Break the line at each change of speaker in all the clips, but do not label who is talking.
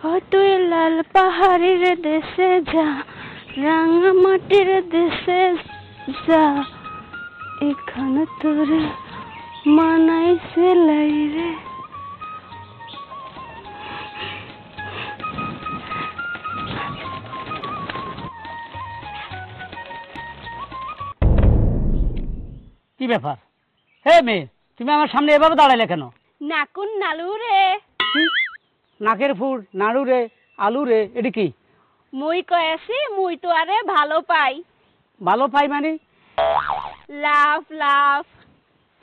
ও তুই লাল পাহাড়ের দেশে যা, রাঙা মাটির দেশে যা, এখানে তোরে মানাইছে লাই রে।
কি ব্যাপার? হে মেয়ে, তুমি আমার সামনে এভাবে দাঁড়াইলে কেন?
নাকুন নালু রে।
নাকের ফুল, নাড়ু রে, আলু রে, এটা কি?
মুই কয়েছি মুই তো আরে ভালো পাই।
ভালো পাই মানে?
লাভ লাভ।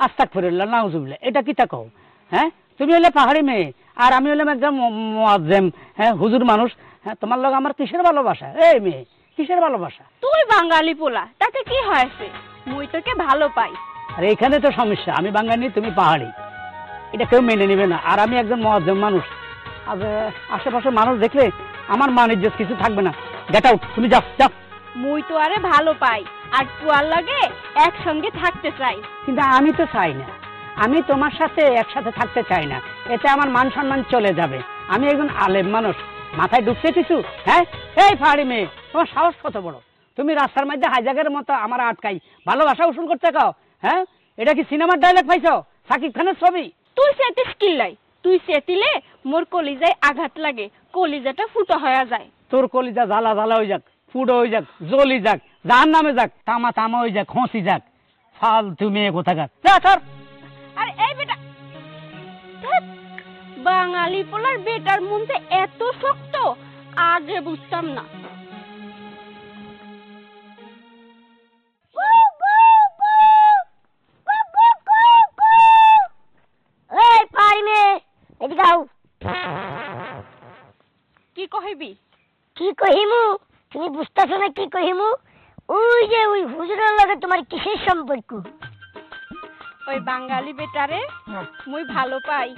আস্তাগফিরুল্লাহ, নাউজুবিল্লাহ, এটা কি তা কও? হ্যাঁ, তুমি হলে পাহাড়ি মেয়ে আর আমি হলাম একদম মুআজ্জেম, হ্যাঁ, হুজুর মানুষ। হ্যাঁ, তোমার লগে আমার কিসের ভালোবাসা? এই মেয়ে, কিসের ভালোবাসা?
তুই বাঙালি পোলা, তাতে কি হয়েছে? মুই তোকে ভালো পাই।
আর এখানে তো সমস্যা, আমি বাঙালি, তুমি পাহাড়ি, এটা কেউ মেনে নেবে না। আর আমি একজন মুআজ্জেম মানুষ, আর আশেপাশে মানুষ দেখলে আমার মান ইজ্জত কিছু থাকবে না। গেট আউট, তুমি যাও যাও।
মুই তো আরে ভালো পাই আর তুয়ার লাগে একসঙ্গে থাকতে চাই।
কিন্তু আমি তো চাই না, আমি তোমার সাথে একসাথে থাকতে চাই না, এতে আমার মান সম্মান চলে যাবে। আমি একজন আলেম মানুষ, মাথায় ঢুকছে কিছু? হ্যাঁ, এই পাহাড়ি মেয়ে, তোমার সাহস কত বড়? তুমি রাস্তার মধ্যে হাইজাগের মতো আমার আটকাই ভালোবাসা উসুল করতে কাও? হ্যাঁ, এটা কি সিনেমার ডায়লগ পাইছো? সাকিব খানের ছবি?
তুই সেতে স্কিল লাই, তুই সেতিলে মোর কলিজায় আঘাত লাগে, কলিজাটা ফুটো হয়ে যায়।
তোর কলিজা জ্বালা জ্বালা হয়ে যাক, ফুটো হয়ে যাক, জ্বলি যাক, জাহান্নামে যাক, তামা তামা হয়ে যাক, খসি যাক, ফালতু মেয়ে কোথাকার। যা সর।
আরে এই বেটা, ধ্যাৎ, বাঙালি পোলার বেটার মনতে এত শক্ত, আগে বুঝতাম না।
এই পাহাড়ি মেয়ে, এদিকে আও।
কি কহিবি?
কি কহিমু? তুমি বুঝতেছো না কি কহিমু? ওই যে ওই হুজুরের লগে তোমার কিসের সম্পর্ক?
ওই বাঙালি বেটারে মুই ভালো পাই।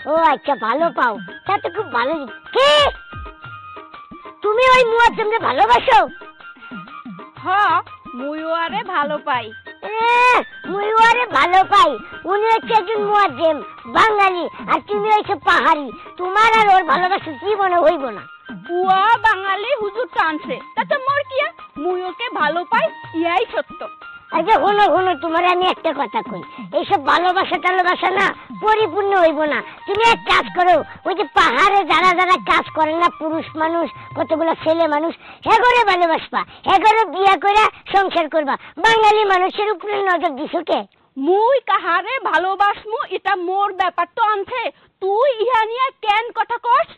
ও আচ্ছা, ভালো পাও, তা তো খুব ভালো। কে তুমি ওই মুয়াজ্জেমকে ভালোবাসো?
হ, মুইও আরে ভালো পাই।
মুইও আরে ভালো পাই। উনি হচ্ছে একজন মুয়াজ্জেম বাঙালি, আর তুমি হচ্ছে পাহাড়ি। তোমার আর ওর ভালোবাসা জীবনে হইব না।
উয়া বাঙালি হুজুর টানছে, তাতে মোর কি? মুই ওকে ভালো পাই, ইয়াই সত্য।
আচ্ছা হলো হলো, তোমার আমি একটা কথা কই, এইসব ভালোবাসা টালোবাসা না পরিপূর্ণ হইব না। তুমি এক কাজ করো, ওই যে পাহাড়ে যারা যারা কাজ করে না, পুরুষ মানুষ, কতগুলো ছেলে মানুষ, হেগরে ভালোবাসবা, হেগরে বিয়া করে সংসার করবা। বাঙালি মানুষের উপরে নজর দিছো কে?
মুই কাহারে ভালোবাসমু এটা মোর ব্যাপার তো আনছে, তুই ইহা নিয়ে কেন কথা কস?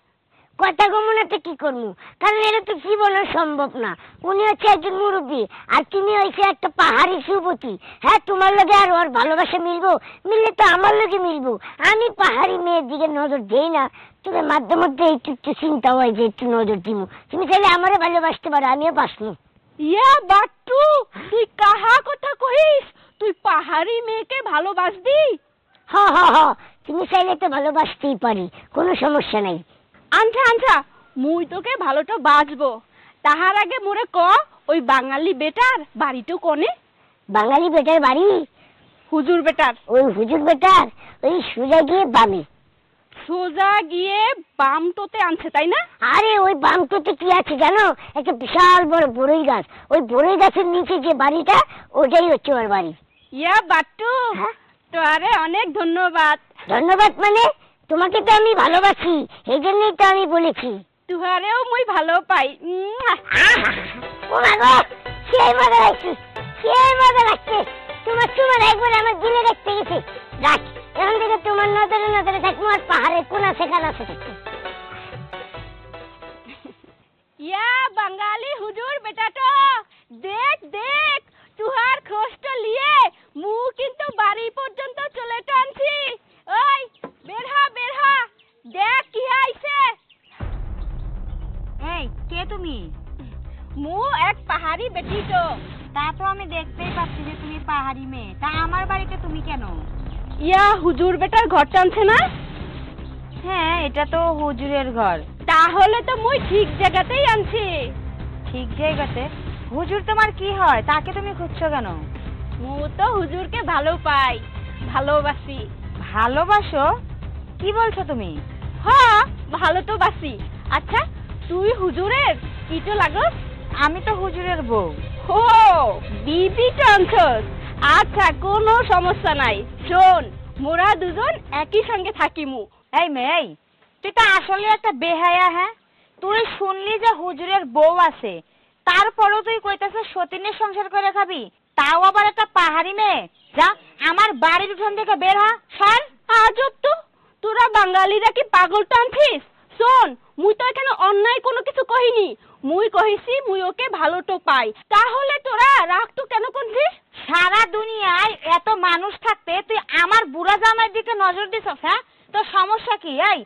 কথা কমুনাতে কি করবো, কারণ এটা তো জীবনে সম্ভব না। উনি হচ্ছে একজন মুরব্বী, আর তুমি হচ্ছে একটা পাহাড়ি যুবতী। হ্যাঁ, তোমার লগে আর ওর ভালোবাসা মিলবো? মিললে তো আমার লগে মিলবো। আমি পাহাড়ি মেয়ের দিকে নজর দেই না, তবে মাঝে মধ্যে একটু একটু চিন্তা হয় যে একটু নজর দিব। তুমি চাইলে আমারও ভালোবাসতে পারো, আমিও বাসবো।
ইয়া বাট্টু, তুই কাহা কথা কহিস? তুই পাহাড়ি মেয়েকে ভালোবাসবি?
হ হ হ, তুমি চাইলে তো ভালোবাসতেই পারি, কোনো সমস্যা নাই।
আচ্ছা আচ্ছা, মুই তোকে ভালোটা বাসবো, তাহার আগে মোরে ক, ওই বাঙালি বেটার বাড়িটা কোনে?
বাঙালি বেটার বাড়ি?
হুজুর বেটার।
ওই হুজুর বেটার ওই সোজা গিয়ে বামে।
সোজা গিয়ে বামটোতে আনছে, তাই না?
আরে ওই বামটোতে কি আছে জানো? একটা বিশাল বড় বড়ই গাছ, ওই বড়ই গাছের নিচে যে বাড়িটা, ওটাই হচ্ছে ওর বাড়ি।
ইয়া বাট্টু, তোরে অনেক ধন্যবাদ।
ধন্যবাদ মানে? তোমাকে তো আমি ভালোবাসি, এই জন্যই তো আমি বলেছি।
তুহারেও মুই ভালো পাই।
ও মা গো, সেই মজা লাগছে, সেই মজা লাগছে। তোমার তোমার একবার আমার দিলে দেখতে গেছে। রাখ, এখন থেকে তোমার নজরে নজরে থাকবো, আর পাহাড়ের কোন আছে কান আছে থাকবো।
ইয়া বাঙালি হুজুর বেটাটো, দেখ দেখ, তুহার খোঁজটা লিয়ে মু কিন্তু বাড়ি পর্যন্ত চলে টানছি। ওই বের হ, দেখ কি আইছে।
এই কে তুমি?
মু এক পাহাড়ি বেটি তো।
তা তো আমি দেখতেই পাচ্ছি যে তুমি পাহাড়ি মেয়ে, তা আমার বাড়িতে তুমি কেন?
ইয়া হুজুর বেটার ঘর টানছে না?
হ্যাঁ, এটা তো হুজুরের ঘর।
তাহলে তো মুই ঠিক জায়গাতেই আনছি।
ঠিক জায়গাতে? হুজুর তোমার কি হয়, তাকে তুমি খুঁজছো কেন?
মু তো হুজুরকে ভালো পাই, ভালোবাসি।
ভালোবাসো? কি বলছো তুমি?
হ্যাঁ, ভালো তো বাসি। আচ্ছা তুই হুজুরের কি তো লাগস?
আমি তো হুজুরের বউ।
ও বিবি টানছস। আচ্ছা কোনো সমস্যা নাই। শোন মোরা দুজন একই সঙ্গে থাকিমু।
এই মেয়ে, এই তুই তো আসলে একটা বেহায়া। হ্যাঁ, তুই শুনলি যে হুজুরের বউ আছে, তারপরেও তুই কইতাছিস সতীনের সংসার করে খাবি, তাও আবার একটা পাহাড়ি মেয়ে। যা আমার বাড়ির উঠান থেকে বের হ, সর।
আজব তো, তোরা বাঙালিরা কি পাগল টানছিস? শোন মুই তো এখানে অন্যায় কোনো কিছু কহিনি। মুই কহিছি মুই ওকে ভালো তো পাই। তাহলে তোরা রাগ তো কেন করছিস?
সারা দুনিয়ায় এত মানুষ থাকতে তুই আমার বুড়া জামাইয়ের দিকে নজর দিছস? হ্যাঁ, তোর সমস্যা কি? এই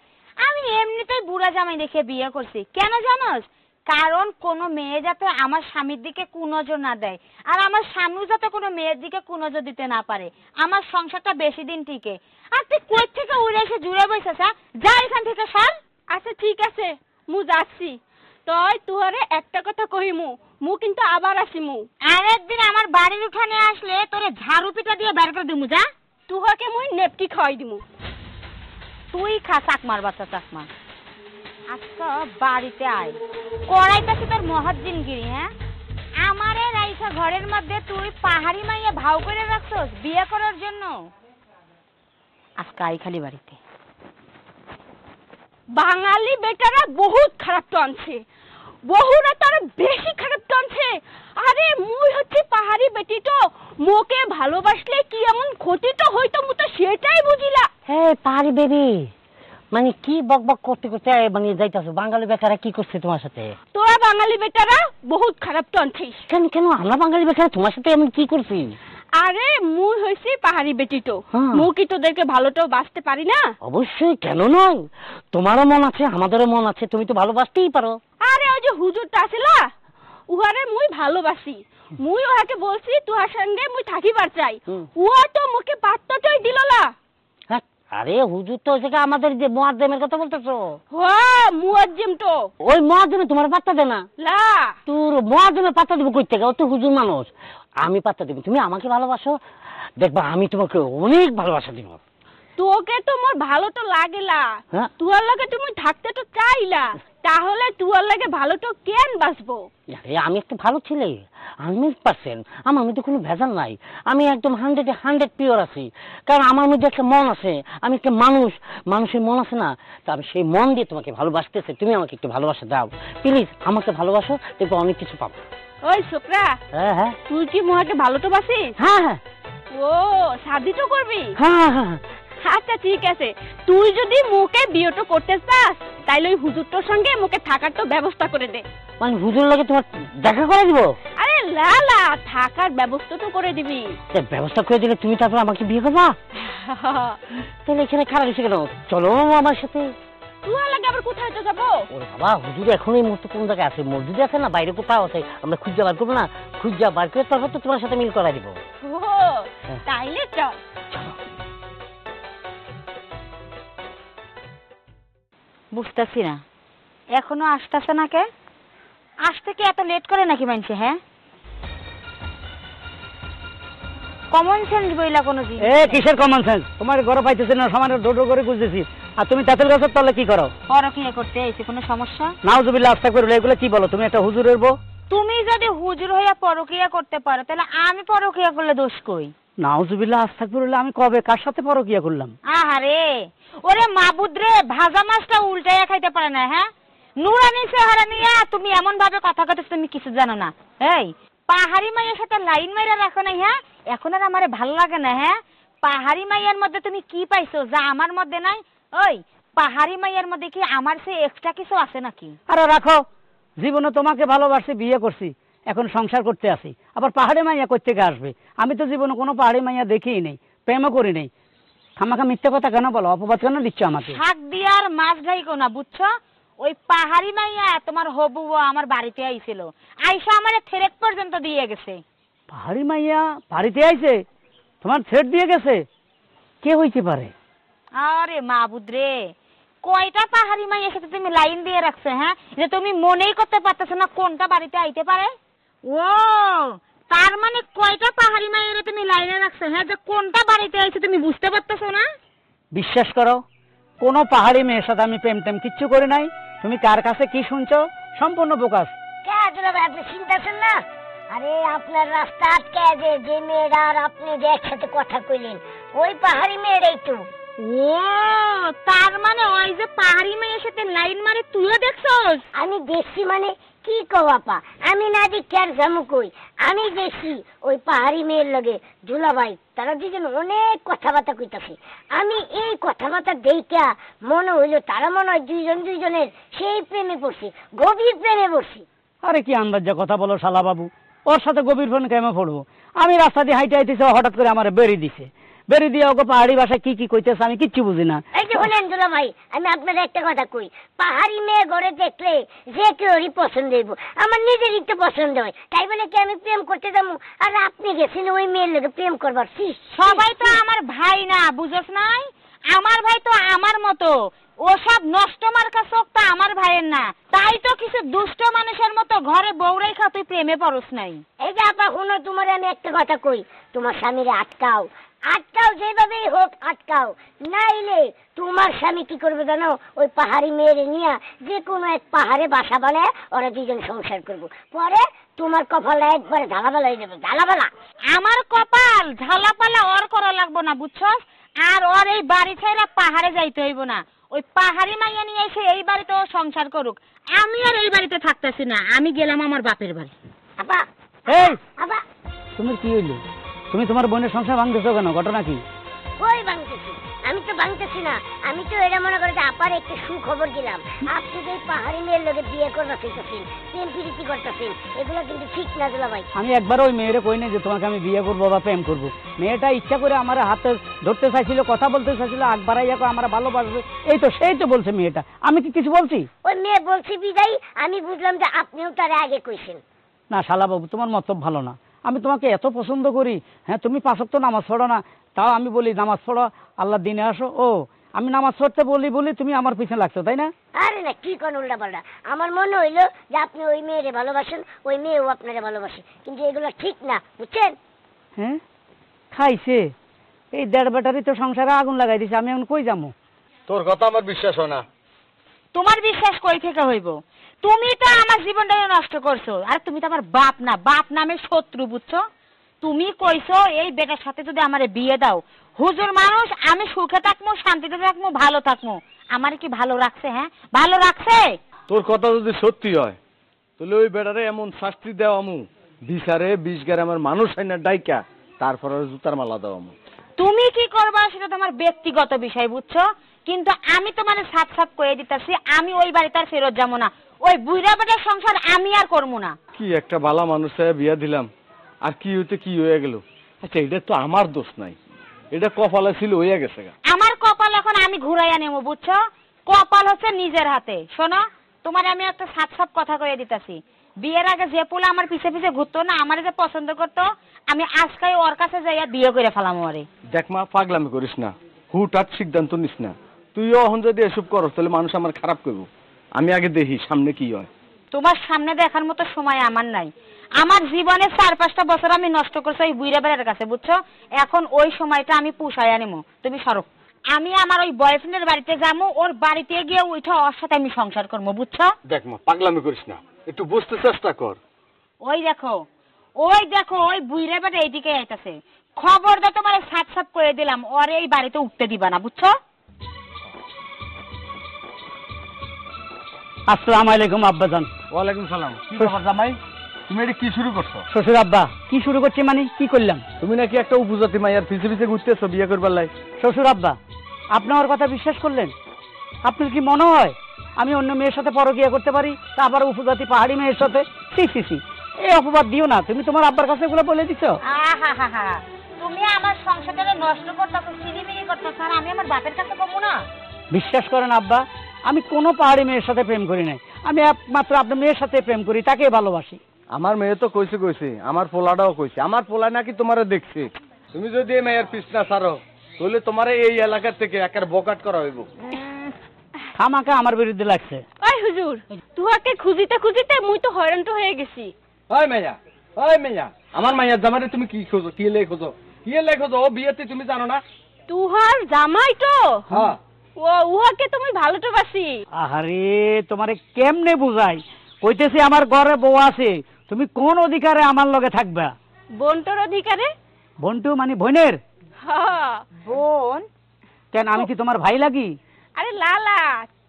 আমি এমনিতেই বুড়া জামাই দেখে বিয়ে করছি। কেন জানোস? কারণ কোনো মেয়ে যাতে আমার স্বামীর দিকে কুনজর না দেয়, আর আমার স্বামীও যাতে কোনো মেয়ের দিকে কুনজর দিতে না পারে, আমার সংসারটা বেশি দিন টিকে। আর তুই কই থেকে উড়ে এসে জুড়ে বসেছ? যা এখান থেকে, সর।
আচ্ছা ঠিক আছে মু যাচ্ছি। তই তুহরে একটা কথা কহিমু, মু কিন্তু আবার আসিমু।
আরেকদিন আমার বাড়ির উঠানে আসলে তোরে ঝাড়ু পিটা দিয়ে বের করে দিমু। যা,
তুহকে মুই নেপটি খাওয়াই দিমু।
তুই খা চাকমার বাচ্চা চাকমা। আচ্ছা বাড়িতে আয়, কড়াইটাছি তোর মহাজ্জিনগিরি। হ্যাঁ, আমারে রাইসা ঘরের মধ্যে তুই পাহাড়ি মাইয়া ভাও করে রাখছস বিয়ে করার জন্য। আজকে আই খালি বাড়িতে।
বাঙালি বেটারা বহুত খারাপ টানছে, বহুরা তার বেশি খারাপ টানছে। আরে মুই হচ্ছে পাহাড়ি বেটি তো, মোকে ভালোবাসলে কি এমন ক্ষতি তো হইতো মু তো সেটাই বুঝিলা।
হে পাহাড়ি বেবি, মানে কি বকবক করতে করতে মানে যাইতাছো? বাঙালি বেচারা কি করছে তোমার সাথে?
তোরা বাঙালি বেটারা বহুত খারাপ টানছিস।
কেন কেন আমরা বাঙালি বেচারা তোমার সাথে আমি কি করছি?
আরে মুই হইছি পাহাড়ি বেটি তো,
হ্যাঁ।
মু কি তোদেরকে ভালো তো বাসতে পারি না?
অবশ্যই, কেন নয়? তোমারও মন আছে, আমাদেরও মন আছে, তুমি তো ভালোবাসতেই পারো।
আরে ওই যে হুজুরটা আসিলা, উহারে মুই ভালোবাসি। মুই ওহাকে বলছি তুহার সঙ্গে মুই থাকিবার চাই। উহা তো মুখে পাত্তাটাই দিল না।
হ্যাঁ, আরে হুজুর তো হচ্ছে আমাদের যে মুয়াজ্জেমের কথা বলতেছো।
হ্যাঁ মুয়াজ্জিম তো।
ওই মুয়াজ্জেমে তোমার পাত্তা দে না।
লা
তোর মুয়াজ্জেমের পাত্তা দিব কই থেকে? ও তো হুজুর মানুষ। আমি পাত্তা দিব, তুমি আমাকে ভালোবাসো, দেখবা আমি তোমাকে অনেক ভালোবাসা দিব।
তোকে তো মোর ভালো তো লাগেলা,
হ্যাঁ।
তুয়ার লাগে তুমি থাকতে তো চাইলা, তাহলে তুয়ার লাগে ভালো তো কেন বাসবো?
আরে আমি একটা ভালো ছেলে, 100%। আমার মধ্যে কোনো ভেজাল নাই, আমি একদম 100 পিওর আছি। কারণ আমার মধ্যে একটা মন আছে, আমি একটা মানুষ, মানুষের মন আছে না? তা আমি সেই মন দিয়ে তোমাকে ভালোবাসতেছি, তুমি আমাকে একটু ভালোবাসা দাও প্লিজ। আমাকে ভালোবাসো, দেখবো অনেক কিছু পাবো।
ওই ছোকরা,
হ্যাঁ হ্যাঁ
তুই কি মোহাকে ভালো তো বাসিস?
হ্যাঁ হ্যাঁ
ও শাদি তো করবি?
হ্যাঁ হ্যাঁ।
আচ্ছা ঠিক আছে, তুই যদি মুকে বিয়ে তো করতে চাস তাইলে ওই হুজুরটার সঙ্গে মুকে থাকার তো ব্যবস্থা করে দে।
মানে হুজুর লাগে তোমার দেখা করে দিব?
আরে লালা, থাকার ব্যবস্থা তো করে দিবি।
ব্যবস্থা করে দিলে তুমি তারপর আমাকে বিয়ে করবা? তাহলে এখানে খারাপ হয়েছে কেন? চলো আমার সাথে।
তুই লাগে আবার কোথায় তো যাবো?
ওরে বাবা, হুজুর এখন এই মুহূর্তে কোন জায়গায় আছে? মসজিদে আছে না বাইরে কোথাও আছে? আমরা খুঁজে বার করবো না? খুঁজে বার করে তারপর তো তোমার সাথে মিল করাই দিব।
ও তাইলে চল।
বুঝতেছি না এখনো আসতেছে না কে? আসতে কি এত লেট করে নাকি মানুষে? হ্যাঁ, কমন সেন্স বইলা কোনো জিনিস?
কিসের কমন সেন্স? তোমার ঘরে পাইতেছি না, সমানে ডোডো করে খুঁজতেছি, আর তুমি তেঁতুল গাছের তলে কি করো?
পরকিয়া করতে এসে কোনো সমস্যা?
নাউজুবিল্লাহ আস্তাগফিরুল্লাহ, এগুলো কি বলো? তুমি একটা হুজুরের বউ।
তুমি যদি হুজুর হইয়া পরকিয়া করতে পারো তাহলে আমি পরকিয়া করলে দোষ কই?
নাউজুবিল্লাহ আস্তাগফিরুল্লাহ, আমি কবে কার সাথে পরকিয়া করলাম?
আহারে ওরে মাবুদ রে, ভাজা মাছটা উল্টাইয়া খাইতে পারে না। হ্যাঁ, নুরানি চেহারা নিয়া তুমি এমন ভাবে কথা কইতেছ তুমি কিছু জানো না। এই পাহাড়ি মাইয়ের সাথে লাইন মাইরা রাখো না? হ্যাঁ, এখন আর আমারে ভালো লাগে না। হ্যাঁ, পাহাড়ি মাইয়ার মধ্যে তুমি কি পাইছো যা আমার মধ্যে নাই? ওই পাহাড়ি মাইয়ার মধ্যে কি আমার চেয়ে এক্সট্রা কিছু আছে নাকি?
আরে রাখো, জীবনে তোমাকে ভালোবাসি, বিয়ে করছি, এখন সংসার করতে আসি, আবার পাহাড়ি মাইয়া কই থেকে আসবে? আমি তো জীবনে কোনো পাহাড়ি মাইয়া দেখিই নেই, প্রেমও করি নেই। খামাখা মিথ্যা কথা কেন বলো? অপবাদ কেন দিচ্ছ আমাকে?
শাক দিয়ার মাছ ঢাইকো না, বুঝছো? ওই পাহাড়ি মাইয়া তোমার হবু আমার বাড়িতে আইছিল, আইসা আমারে থ্রেট পর্যন্ত দিয়ে গেছে।
পাহাড়ি মাইয়া বাড়িতে আইছে? তোমার থ্রেট দিয়ে গেছে? কে হইতে পারে?
আরে মাবুদ রে, কয়টা পাহাড়ি মাইয়ের সাথে তুমি লাইন দিয়ে রাখছো? হ্যাঁ, যে তুমি মনেই করতে পারতেছো না কোনটা বাড়িতে আইতে পারে। ও তার মানে কয়টা পাহাড়ি মাইয়ের তুমি লাইনে রাখছো? হ্যাঁ, যে কোনটা বাড়িতে আইছে তুমি বুঝতে পারতেছো না?
বিশ্বাস করো, কোনো পাহাড়ি মেয়ের সাথে আমি প্রেম টেম কিচ্ছু করি নাই। তুমি কার কাছে কি শুনছো সম্পূর্ণ বোকাস।
কে দুলাভাই আপনি চিন্তাছেন না? আরে আপনার রাস্তা আটকায় যে মেয়েরা আর আপনি যে একসাথে কথা কইলেন ওই পাহাড়ি মেয়েরাই তো।
ও তার মানে ওই যে পাহাড়ি মেয়ের সাথে লাইন মারে তুইও দেখছস?
আমি দেখছি মানে কি কও আপা, আমি না দেখি আর জামু কই, আমি দেখছি ওই পাহাড়ি মেয়ের লগে দুলাভাই তারা দুজন অনেক কথাবার্তা কইতাছে। আমি এই কথাবার্তা দেইখা মনে হইলো তারা মনে হয় দুইজনের সেই প্রেমে পড়ছে, গভীর প্রেমে পড়ছে।
আরে কি আন্দাজে কথা বলো শালা বাবু, ওর সাথে গভীর ফোন কেমন পড়বো? আমি রাস্তা দিয়ে হাইটে হাইতেছে, হঠাৎ করে আমার বেরি দিয়ে ওকে পাহাড়ি ভাষায় কি কইতেছে আমি কিচ্ছু বুঝি না।
এই যে শুনেন দুলাভাই, আমি আপনার একটা কথা কই, পাহাড়ি মেয়ে ঘরে দেখলে যে কেউরই পছন্দ হইব, আমার নিজেরই তো পছন্দ হয়, তাই বলে কি আমি প্রেম করতে যাবো? আর আপনি গেছেন ওই মেয়ের লোকে প্রেম করবার?
সবাই তো আমার ভাই না, বুঝছ নাই? আমার ভাই তো আমার মতো, ওসব নষ্ট মার্কা চোখ তো আমার ভাইয়ের না। তাই তো কিছু দুষ্ট মানুষের মতো ঘরে বউ রেখা তুই প্রেমে পড়স নাই।
এই যে আপা শুনো, তোমার আমি একটা কথা কই, তোমার স্বামীরে আটকাও, যেভাবেই হোক আটকাও, নাইলে তোমার স্বামী কি করবে জানো? ওই পাহাড়ি মেয়েরে নিয়ে যে কোনো এক পাহাড়ে বাসা বানায় ওরা দুজন সংসার করবো, পরে তোমার কপাল একবারে ঝালাপালা হয়ে যাবে, ঝালাপালা।
আমার কপাল ঝালাপালা ওর করা লাগবো না, বুঝছস? আর ওর এই বাড়ি ছেড়ে পাহাড়ে যাইতে হইব না, ওই পাহাড়ি মাইয়া নিয়ে এসে এই বাড়িতে ও সংসার করুক। আমি আর এই বাড়িতে থাকতেছি না, আমি গেলাম আমার বাপের বাড়ি।
আপা
এই
আপা
তুমি কি হইলো? তুমি তোমার বোনের সংসার ভাঙতেছো কেন? ঘটনা কি?
কই ভাঙতেছি? আমি তো ভাঙতেছি না, আমি তো এটা মনে করি যে আপার একটা সুখবর দিলাম। আপনি যে পাহাড়ি মেয়ের লোকে বিয়ে করবা চাইতেছেন, প্রেম প্রীতি করতেছেন, এগুলো কিন্তু ঠিক না দুলাভাই।
আমি একবার ওই মেয়েরে কই নাই যে তোমাকে আমি বিয়ে করবো বা প্রেম করবো। মেয়েটা ইচ্ছা করে আমার হাতে ধরতে চাইছিল, কথা বলতে চাইছিল, আগ বাড়াইয়া আমার ভালোবাসবে, এই তো সেই তো বলছে মেয়েটা। আমি কি কিছু বলছি?
ওই মেয়ে বলছি বিদায়, আমি বুঝলাম যে আপনিও তার আগে কইছেন।
না শালা বাবু, তোমার মতলব ভালো না। আমি তোমাকে এত পছন্দ করি, হ্যাঁ তুমি 5 ওয়াক্ত নামাজ পড়ো না, তাও আমি বলি নামাজ পড়ো, আল্লাহর দিনে আসো। ও আমি নামাজ পড়তে বলি তুমি আমার পিছনে লাগছো, তাই না?
আরে না, কি কোন উল্টা পাল্টা। আমার মনে হইলো যে আপনি ওই মেয়েরে ভালোবাসেন, ওই মেয়েও আপনারে ভালোবাসে, কিন্তু এগুলো ঠিক না, বুঝছেন?
হ্যাঁ খাইছে এই 1.5 ব্যাটারি তো সংসারে আগুন লাগাই দিছে, আমি এখন কই যাবো?
তোর কথা আমার বিশ্বাস হয় না।
তোমার বিশ্বাস কই থেকে হইব? তুমি তো আমার জীবনটা নষ্ট করছো, আর তুমি তো আমার বাপ না, বাপ নামে শত্রু, বুঝছো? তুমি কইছো এই বেটার সাথে যদি আমারে বিয়ে দাও, হুজুর মানুষ, আমি সুখে থাকবো, শান্তিতে থাকবো, ভালো থাকবো। আমার কি ভালো রাখছে? হ্যাঁ ভালো রাখছে?
তোর কথা যদি সত্যি হয় তাহলে ওই বেটারে এমন শাস্তি দেওয়া আমু, বিচারে 20 গ্রামের মানুষ হয় না ডাইকা, তারপরে জুতার মালা দেওয়া আমু।
তুমি কি করবা সেটা তোমার ব্যক্তিগত বিষয়, বুঝছো? কিন্তু আমি তোমার সাথ সাথ কয়ে দিতেছি, আমি ওই বাড়িতে আর ফেরত যাবো না, ওই বুইড়া বেটার সংসার আমি আর করবো না।
কি একটা বালা মানুষে বিয়া দিলাম, আর কি হইতে কি হয়ে গেল। আচ্ছা এটা তো আমার দোষ নাই, এটা কপালে ছিল হইয়া গেছে গা।
আমার কপাল এখন আমি ঘুরাইয়া নেবো, বুঝছো? কপাল হচ্ছে নিজের হাতে। শোনো, তোমার আমি একটা সাত সাত কথা কয়ে দিতেছি, বিয়ের আগে যে পোলা আমার পিছে পিছে ঘুরতো না, আমার যে পছন্দ করতো, আমি আজকাই ওর কাছে যাইয়া বিয়ে করে ফেলাম ওরে।
দেখ মা, পাগলামি করিস না, হুটহাট সিদ্ধান্ত নিস না। তুইও এখন যদি এসব করস তাহলে মানুষ আমার খারাপ করবো। আমি আগে দেখি সামনে কি হয়।
তোমার সামনে দেখার মতো সময় আমার নাই। আমার জীবনে 4-5টা বছর আমি নষ্ট করছি ওই বুইড়া বেড়ার কাছে, বুঝছো? এখন ওই সময়টা আমি পুষাইয়া নেবো। তুমি সরো, আমি আমার ওই বয়ফ্রেন্ডের বাড়িতে যাবো, ওর বাড়িতে গিয়ে ওইটা ওর সাথে আমি সংসার করবো, বুঝছো?
দেখ মা, পাগলামি করিস না, একটু বুঝতে চেষ্টা কর।
ওই দেখো ওই বুইড়া বেড়া এইদিকে আইতাছে। খবরটা তোমার সাত সাত করে দিলাম, ওর এই বাড়িতে উঠতে দিবা না, বুঝছো?
আসসালামু আলাইকুম আব্বাজান।
ওয়ালাইকুম সালাম। কি ব্যাপার জামাই, তুমি এটা কি শুরু করছো?
শ্বশুর আব্বা কি শুরু করছি মানে কি করলাম?
তুমি নাকি একটা উপজাতি মাইয়ার পিছে পিছে ঘুরতেছো বিয়ে করবার লাই।
শ্বশুর আব্বা আপনি আমার কথা বিশ্বাস করলেন? আপনার কি মনে হয় আমি অন্য মেয়ের সাথে পরকিয়া করতে পারি, তারপর উপজাতি পাহাড়ি মেয়ের সাথে? সি এই অপবাদ দিও না, তুমি তোমার আব্বার কাছে এগুলো বলে দিছো।
তুমি আমার সংসারটা নষ্ট করতেছো, চিনিমিনি করতেছো, আর আমি আমার বাপের কাছে কমু না?
বিশ্বাস করেন আব্বা, আমি কোনো পাহাড়ি মেয়ের সাথে প্রেম করি নাই, আমি একমাত্র আপনার মেয়ের সাথে প্রেম করি, তাকে ভালোবাসি।
আমার মেয়ে তো কইছে, আমার পোলাটাও কইছে, আমার পোলা নাকি তোমারে দেখছে। তুমি যদি এই মেয়ের পিছ না ছাড়ো তাহলে তোমারে এই এলাকার থেকে একের বকাট করা হইব।
খামাকা আমার বিরুদ্ধে লাগছে।
ওই হুজুর, তুহাকে খুঁজিতে খুঁজিতে মুই তো হয়রান তো হয়ে গেছি।
ওই মেয়া, আমার মাইয়ার জামাইরে তুমি কি খোঁজো? কি লে খোঁজো? ও বিয়েতে তুমি জানো না?
তুহার জামাই তো?
হ্যাঁ।
উহাকে তুমি ভালো তো বাসি।
আহারে তোমারে কেমনে বুঝাই, কইতেছি আমার ঘরে বউ আছে, তুমি কোন অধিকারে আমার লগে থাকবা?
বোনটোর অধিকারে।
বন্টু মানে বোনের?
হ্যাঁ।
বোন?
কেন আমি কি তোমার ভাই লাগি?
আরে লালা,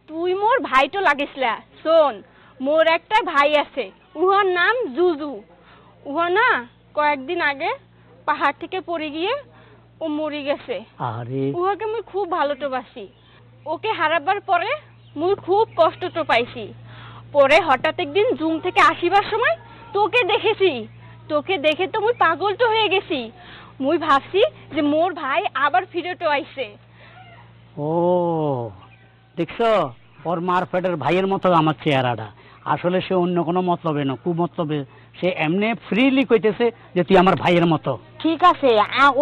তুই মোর ভাই তো লাগিসলা। শোন, মোর একটা ভাই আছে, উহার নাম জুজু। উহা না কয়েকদিন আগে পাহাড় থেকে পড়ে গিয়ে ও মরে গেছে।
আরে
উহাকে মুই খুব ভালো তো বাসি। ওকে হারাবার পরে মুই খুব কষ্ট তো পাইছি। পরে হঠাৎ একদিন জুম থেকে আসিবার সময় তোকে দেখেছি। তোকে দেখে তো মুই পাগল তো হয়ে গেছি। মুই ভাবছি যে মোর ভাই আবার ফিরে তো আইছে।
ও দেখছো, ওর মার পেটের ভাইয়ের মতো আমার চেহারাটা। আসলে সে অন্য কোনো মতলবে না, কুমতলবে। সে এমনি ফ্রিলি কইতেছে যে তুই আমার ভাইয়ের মতো।
ঠিক আছে,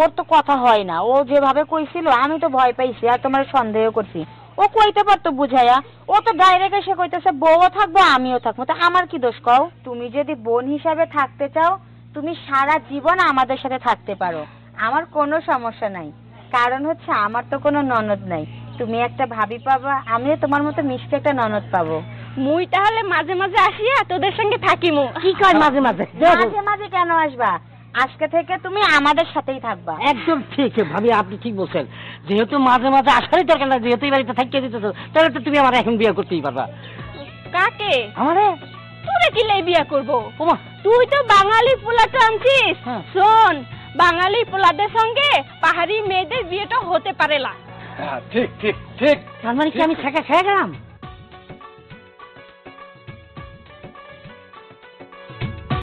ওর তো কথা হয় না। ও যেভাবে কইছিল আমি তো ভয় পাইছি আর তোমার সন্দেহ করছি। ও কইতে পারতো বুঝাইয়া, ও তো ডাইরেক্ট এসে কইতেছে বউও থাকবো আমিও থাকবো। তা আমার কি দোষ কও? তুমি যদি বোন হিসাবে থাকতে চাও, তুমি সারা জীবন আমাদের সাথে থাকতে পারো, আমার কোনো সমস্যা নাই। কারণ হচ্ছে আমার তো কোনো ননদ নাই, তুমি একটা ভাবি পাবা, আমিও তোমার মতো মিষ্টি একটা ননদ পাবো।
মুই তাহলে মাঝে মাঝে আসিয়া তোদের সঙ্গে থাকিমু।
কি কয় মাঝে মাঝে?
মাঝে মাঝে কেন আসবা? আজকে থেকে তুমি আমাদের সাথেই থাকবা।
একদম ঠিক ভাবি, আপনি ঠিক বলছেন। যেহেতু মাঝে মাঝে আসারই দরকার না, যেহেতু এই বাড়িতে থাকিয়ে দিতেছো, তাহলে তো তুমি আমার এখন বিয়ে করতেই পারবা।
কাকে?
আমারে?
তোরে কি লাই বিয়া করবো?
ওমা,
তুই তো বাঙালি পোলা তো আনছিস।
হ্যাঁ।
শোন, বাঙালি পোলাদের সঙ্গে পাহাড়ি মেয়েদের বিয়েটা হতে পারে না।
ঠিক ঠিক ঠিক।
তার মানে কি আমি ছেঁকা খেয়ে গেলাম?